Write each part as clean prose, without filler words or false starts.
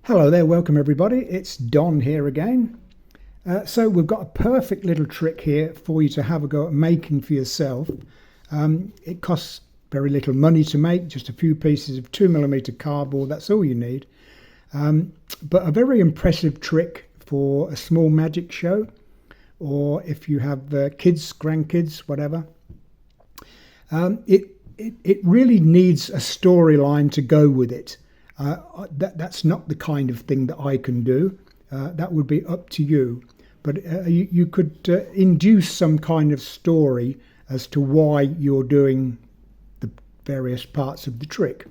Hello there, welcome everybody. It's Don here again. So we've got a perfect little trick here for you to have a go at making for yourself. It costs very little money to make, just a few pieces of 2mm cardboard, that's all you need. But a very impressive trick for a small magic show, or if you have kids, grandkids, whatever. It really needs a storyline to go with it. That's not the kind of thing that I can do. That would be up to you. But you could induce some kind of story as to why you're doing the various parts of the trick.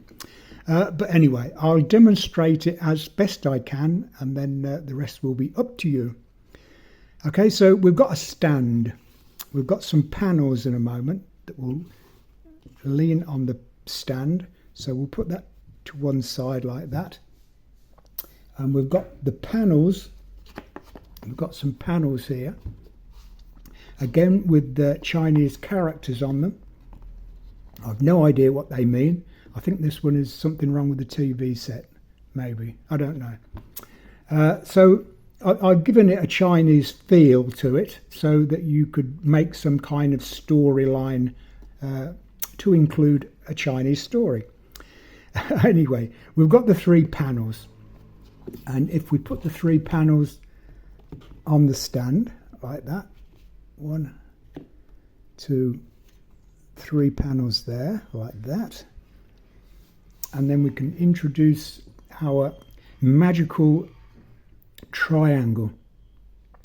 But anyway, I'll demonstrate it as best I can, and then the rest will be up to you. Okay, so we've got a stand. We've got some panels in a moment that will lean on the stand. So we'll put that to one side like that, and we've got the panels. We've got some panels here again with the Chinese characters on them. I've no idea what they mean. I think this one is something wrong with the TV set, maybe, I don't know. So I've given it a Chinese feel to it so that you could make some kind of storyline to include a Chinese story. Anyway, we've got the three panels, and if we put the three panels on the stand like that, 1, 2, 3 panels there like that, and then we can introduce our magical triangle.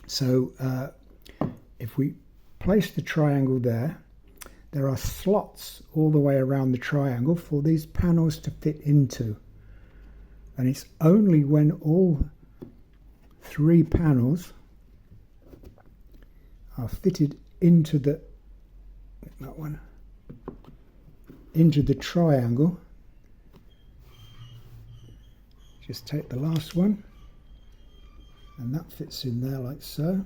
So if we place the triangle there, there are slots all the way around the triangle for these panels to fit into. And it's only when all 3 panels are fitted into into the triangle. Just take the last one, and that fits in there like so,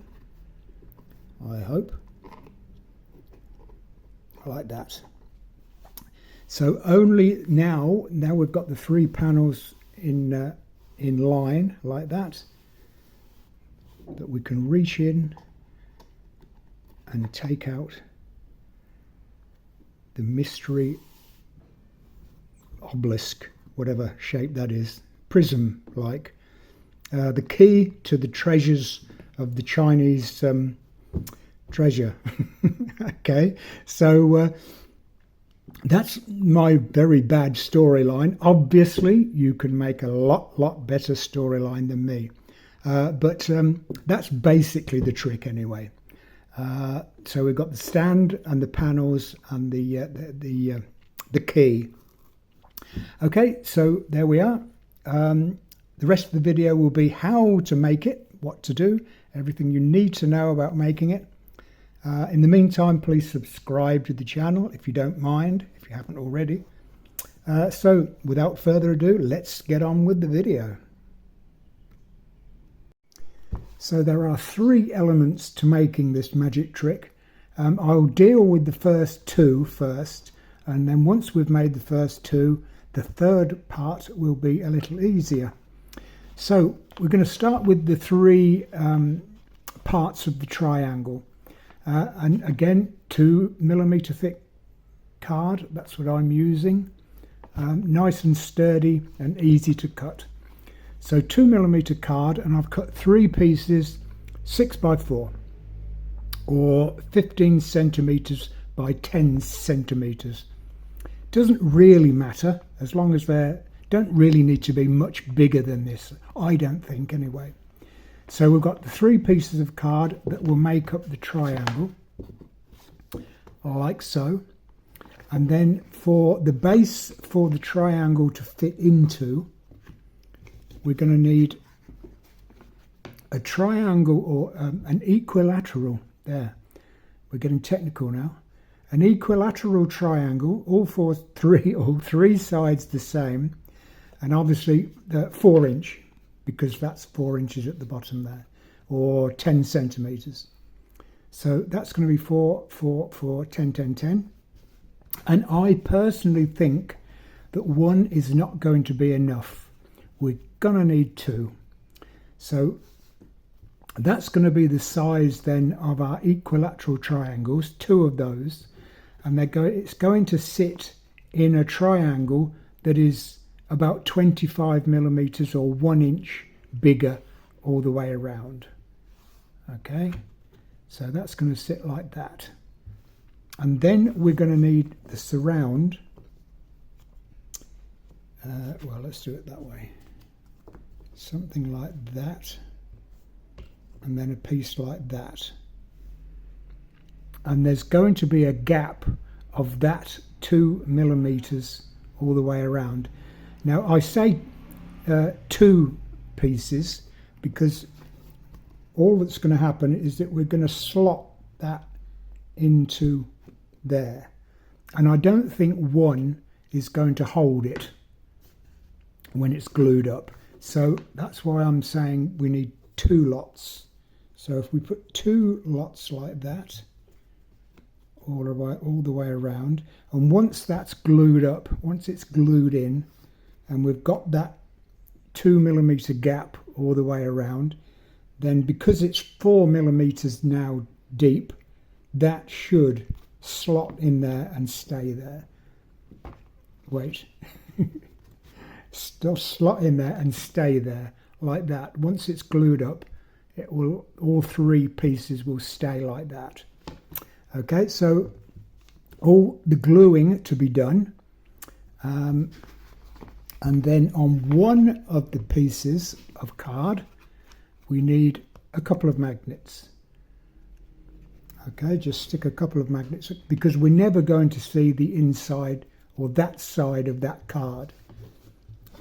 I hope. Like that. So only now we've got the 3 panels in line like that we can reach in and take out the mystery obelisk, whatever shape that is, prism like, the key to the treasures of the Chinese treasure. Okay, so that's my very bad storyline. Obviously you can make a lot better storyline than me, but that's basically the trick anyway. So we've got the stand and the panels and the key. Okay, so there we are. The rest of the video will be how to make it, what to do, everything you need to know about making it. In the meantime, please subscribe to the channel if you don't mind, if you haven't already. So without further ado, let's get on with the video. So there are 3 elements to making this magic trick. I'll deal with the first 2 first, and then once we've made the first 2, the third part will be a little easier. So we're going to start with the 3 parts of the triangle. And again, 2mm thick card, that's what I'm using. Nice and sturdy and easy to cut. So 2mm card, and I've cut 3 pieces 6x4 or 15 centimeters by 10 centimeters. Doesn't really matter, as long as they don't really need to be much bigger than this, I don't think anyway. So we've got the 3 pieces of card that will make up the triangle, like so. And then for the base for the triangle to fit into, we're going to need a triangle, or an equilateral. There, we're getting technical now. An equilateral triangle, all 3 sides the same, and obviously the 4-inch. Because that's 4 inches at the bottom there, or 10 centimeters. So that's going to be 4, 4, 4, 10, 10, 10. And I personally think that 1 is not going to be enough. we're gonna need 2. So that's going to be the size then of our equilateral triangles, 2 of those, and it's going to sit in a triangle that is about 25 millimeters or 1 inch bigger all the way around. Okay, so that's going to sit like that. And then we're going to need the surround. Well, let's do it that way. Something like that. And then a piece like that. And there's going to be a gap of that 2 millimeters all the way around. Now I say 2 pieces because all that's going to happen is that we're going to slot that into there, and I don't think 1 is going to hold it when it's glued up, so that's why I'm saying we need 2 lots. So if we put 2 lots like that all the way around, and once that's glued up, once it's glued in, and we've got that 2 millimeter gap all the way around, then because it's 4 millimeters now deep, that should slot in there and stay there. Wait. Still slot in there and stay there like that. Once it's glued up, it will, all 3 pieces will stay like that. Okay, so all the gluing to be done, and then on one of the pieces of card we need a couple of magnets. Okay, just stick a couple of magnets, because we're never going to see the inside or that side of that card.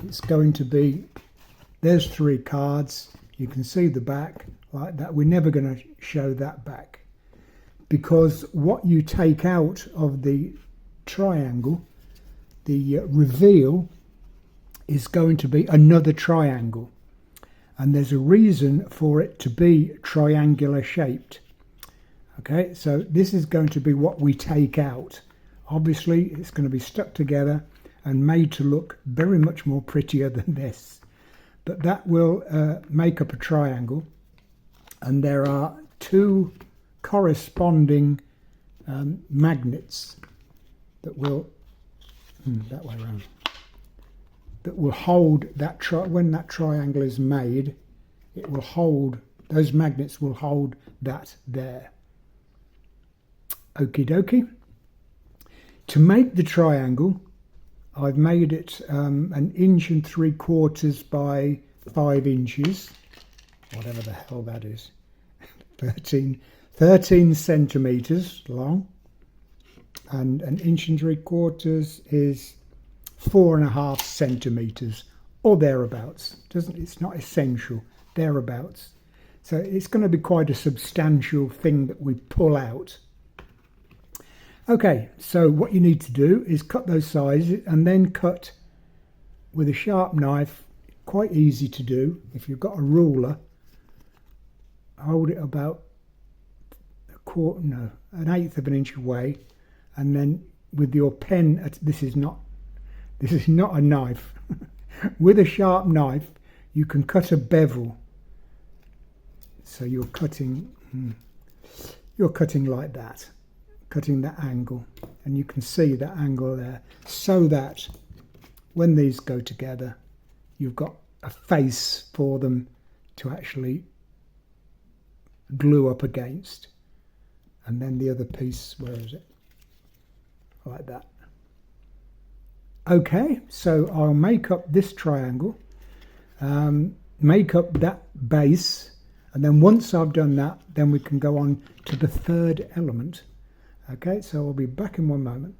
It's going to be, there's 3 cards, you can see the back like that. We're never going to show that back, because what you take out of the triangle, the reveal, is going to be another triangle, and there's a reason for it to be triangular shaped. Okay, so this is going to be what we take out. Obviously it's going to be stuck together and made to look very much more prettier than this, but that will make up a triangle, and there are 2 corresponding magnets that will that way around, that will hold that when that triangle is made, it will hold, those magnets will hold that there. Okie dokie. To make the triangle, I've made it 1 3/4 inches by 5 inches, whatever the hell that is, 13 centimeters long, and 1 3/4 inches is 4.5 centimeters or thereabouts. It's not essential, thereabouts. So it's going to be quite a substantial thing that we pull out. Okay, so what you need to do is cut those sizes, and then cut with a sharp knife. Quite easy to do. If you've got a ruler, hold it about 1/8 of an inch away, and then with your pen, this is not a knife. With a sharp knife you can cut a bevel. So you're cutting like that, cutting that angle, and you can see that angle there, so that when these go together you've got a face for them to actually glue up against. And then the other piece, where is it? Like that. Okay, so I'll make up this triangle, make up that base, and then once I've done that, then we can go on to the 3rd element. Okay, so I'll be back in 1 moment.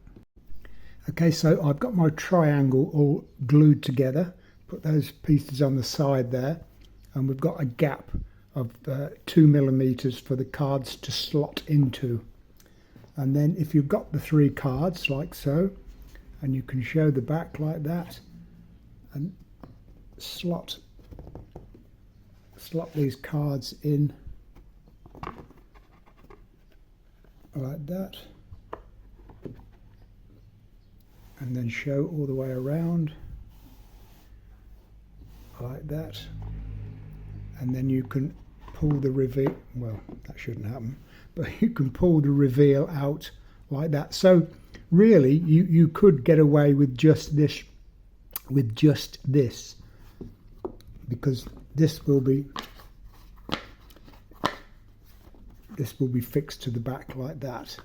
Okay, so I've got my triangle all glued together, put those pieces on the side there, and we've got a gap of 2 millimeters for the cards to slot into. And then if you've got the 3 cards like so, and you can show the back like that, and slot these cards in like that, and then show all the way around like that, and then you can pull the reveal, well, that shouldn't happen, but you can pull the reveal out like that. So really you could get away with just this, because this will be fixed to the back like that,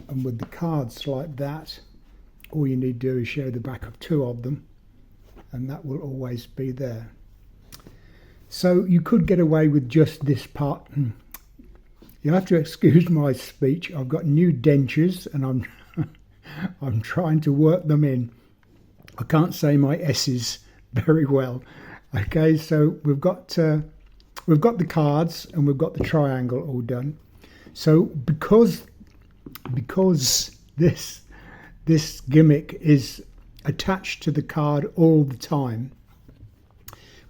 and with the cards like that, all you need to do is show the back of 2 of them, and that will always be there. So you could get away with just this part. You'll have to excuse my speech. I've got new dentures and I'm trying to work them in. I can't say my S's very well. Okay, so we've got the cards and we've got the triangle all done. So because this gimmick is attached to the card all the time,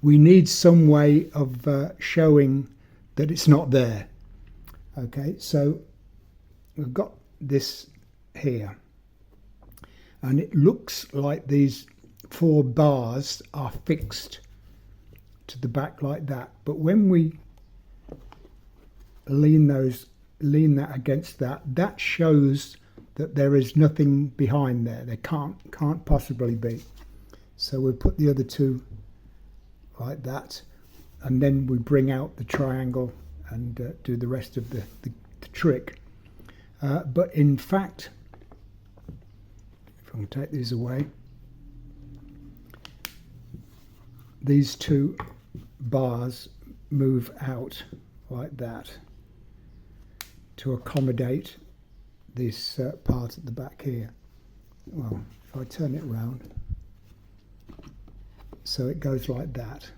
we need some way of showing that it's not there. Okay, so we've got this here, and it looks like these 4 bars are fixed to the back like that, but when we lean that against that, that shows that there is nothing behind there. There can't possibly be. So we'll put the other 2 like that, and then we bring out the triangle and do the rest of the trick. But in fact, if I can take these away, these 2 bars move out like that to accommodate this part at the back here. Well, if I turn it round, so it goes like that.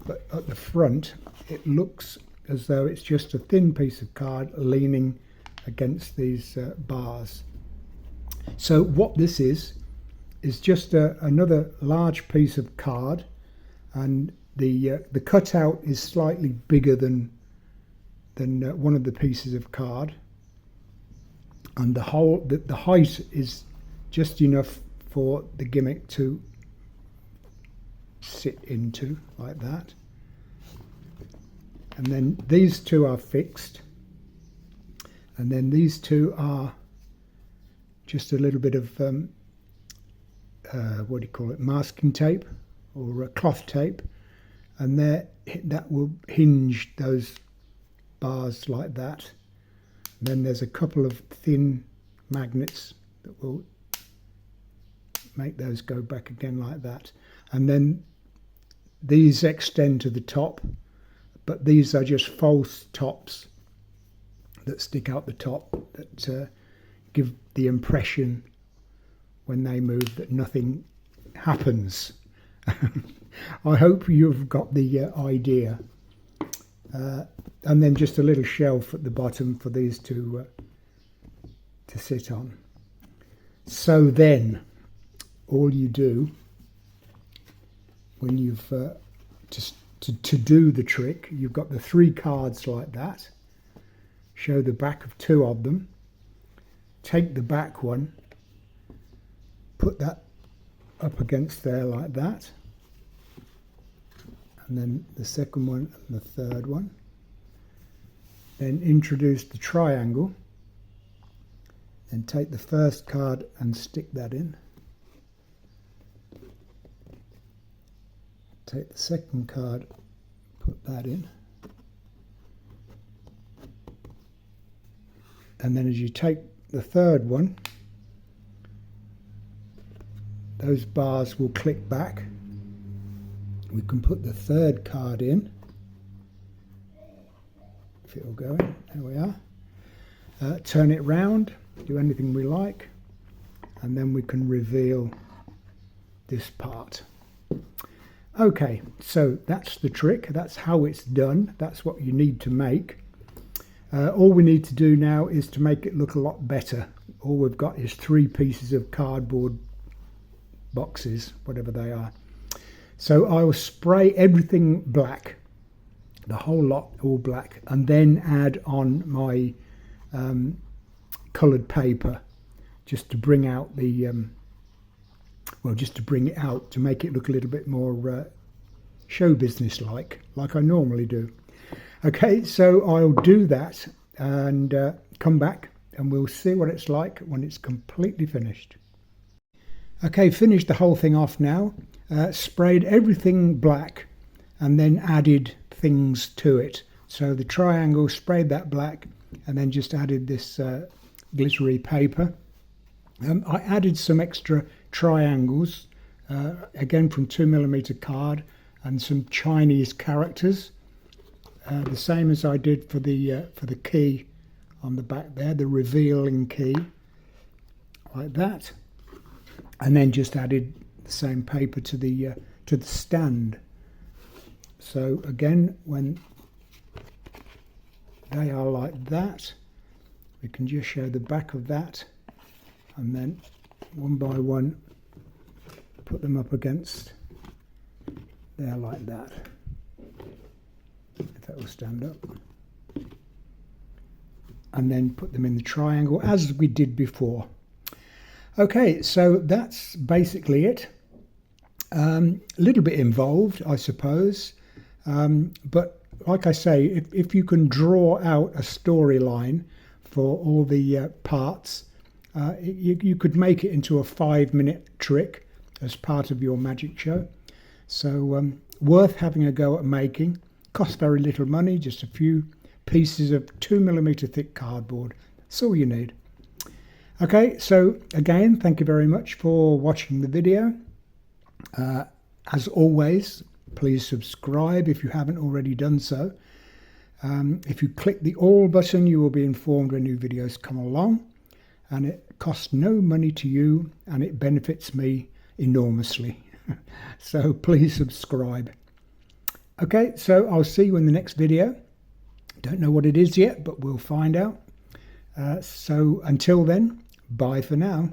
But at the front, it looks as though it's just a thin piece of card leaning against these bars. So what this is just another large piece of card, and the cutout is slightly bigger than one of the pieces of card, and the height is just enough for the gimmick to sit into like that. And then these 2 are fixed, and then these 2 are just a little bit of what do you call it, masking tape or cloth tape, and that will hinge those bars like that. And then there's a couple of thin magnets that will make those go back again like that, and then these extend to the top, but these are just false tops that stick out the top that give the impression when they move that nothing happens. I hope you've got the idea. And then just a little shelf at the bottom for these to sit on. So then all you do when you've to do the trick, you've got the 3 cards like that, show the back of 2 of them, take the back one, put that up against there like that, and then the second one and the third one, then introduce the triangle, then take the first card and stick that in, take the second card, put that in, and then as you take the third one, those bars will click back. We can put the third card in, if it'll go in. There we are. Turn it round, do anything we like, and then we can reveal this part. Okay, so that's the trick. That's how it's done. That's what you need to make. All we need to do now is to make it look a lot better. All we've got is 3 pieces of cardboard boxes, whatever they are. So I will spray everything black, the whole lot all black, and then add on my coloured paper just to bring out the well, just to bring it out, to make it look a little bit more show business like I normally do. Okay, so I'll do that and come back and we'll see what it's like when it's completely finished. Okay, finished the whole thing off now, sprayed everything black and then added things to it. So the triangle, sprayed that black and then just added this glittery paper. I added some extra triangles, again from 2mm card, and some Chinese characters, the same as I did for the key on the back there, the revealing key, like that, and then just added the same paper to the stand. So again, when they are like that, we can just show the back of that, and then one by one put them up against there like that, if that will stand up, and then put them in the triangle as we did before. Okay, so that's basically it. A little bit involved, I suppose, but like I say, if you can draw out a storyline for all the parts, you could make it into a 5-minute trick as part of your magic show. So worth having a go at making. Costs very little money, just a few pieces of 2mm thick cardboard. That's all you need. Okay, so again, thank you very much for watching the video. As always, please subscribe if you haven't already done so. If you click the all button, you will be informed when new videos come along, and it costs no money to you and it benefits me enormously. So please subscribe. Okay, so I'll see you in the next video. Don't know what it is yet, but we'll find out. So until then, bye for now.